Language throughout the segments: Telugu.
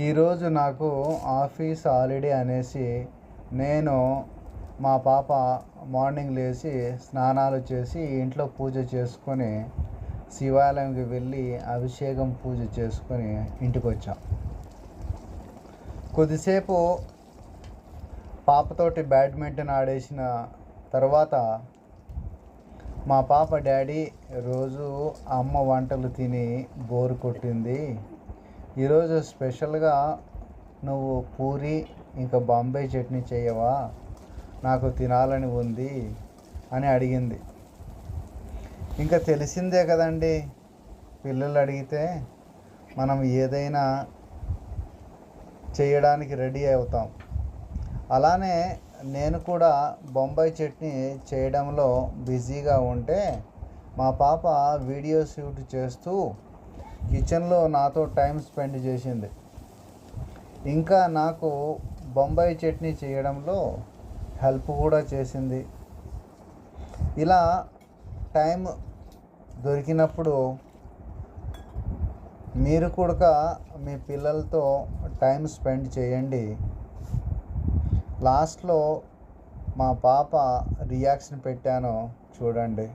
ఈరోజు నాకు ఆఫీస్ హాలిడే అనేసి నేను మా పాప మార్నింగ్ లేచి స్నానాలు చేసి ఇంట్లో పూజ చేసుకొని శివాలయంకి వెళ్ళి అభిషేకం పూజ చేసుకొని ఇంటికి వచ్చాం. కొద్దిసేపు పాపతోటి బ్యాడ్మింటన్ ఆడేసిన తర్వాత మా పాప డాడీ రోజు అమ్మ వంటలు తిని బోరు కొట్టింది, ఈరోజు స్పెషల్గా నువ్వు పూరి ఇంకా బాంబే చట్నీ చేయవా, నాకు తినాలని ఉంది అని అడిగింది. ఇంకా తెలిసిందే కదండి, పిల్లలు అడిగితే మనం ఏదైనా చేయడానికి రెడీ అవుతాం. అలానే నేను కూడా బొంబాయి చట్నీ చేయడంలో బిజీగా ఉంటే మా పాప వీడియో షూట్ చేస్తూ కిచెన్లో నాతో టైం స్పెండ్ చేసింది. ఇంకా నాకు బొంబాయి చట్నీ చేయడంలో హెల్ప్ కూడా చేసింది. ఇలా టైం దొరికినప్పుడు మీరు కూడా మీ పిల్లలతో టైం స్పెండ్ చేయండి. లాస్ట్లో మా పాప రియాక్షన్ పెట్టాను చూడండి.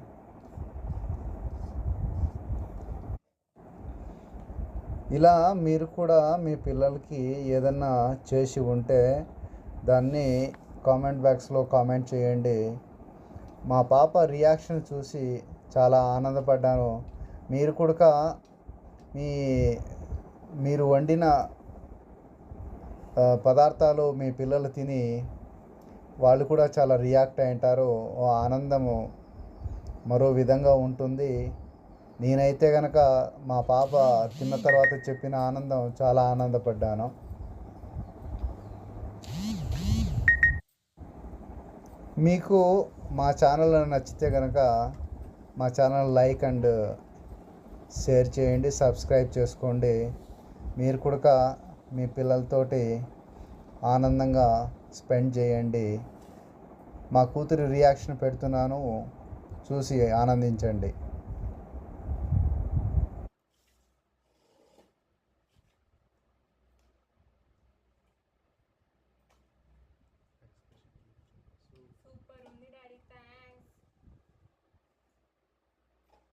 ఇలా మీరు కూడా మీ పిల్లలకి ఏదన్నా చేసి ఉంటే దాన్ని కామెంట్ బాక్స్లో కామెంట్ చేయండి. మా పాప రియాక్షన్ చూసి చాలా ఆనందపడ్డాను. మీరు కూడా మీరు వండిన పదార్థాలు మీ పిల్లలు తిని వాళ్ళు కూడా చాలా రియాక్ట్ అయింటారు. ఆనందము మరో విధంగా ఉంటుంది. నేనైతే కనుక మా పాప తిన్న తర్వాత చెప్పిన ఆనందం చాలా ఆనందపడ్డాను. మీకు మా ఛానల్ నచ్చితే కనుక మా ఛానల్ లైక్ అండ్ షేర్ చేయండి, సబ్స్క్రైబ్ చేసుకోండి. మీరు కూడా మీ పిల్లలతోటి ఆనందంగా స్పెండ్ చేయండి. మా కూతురి రియాక్షన్ పెడుతున్నాను, చూసి ఆనందించండి.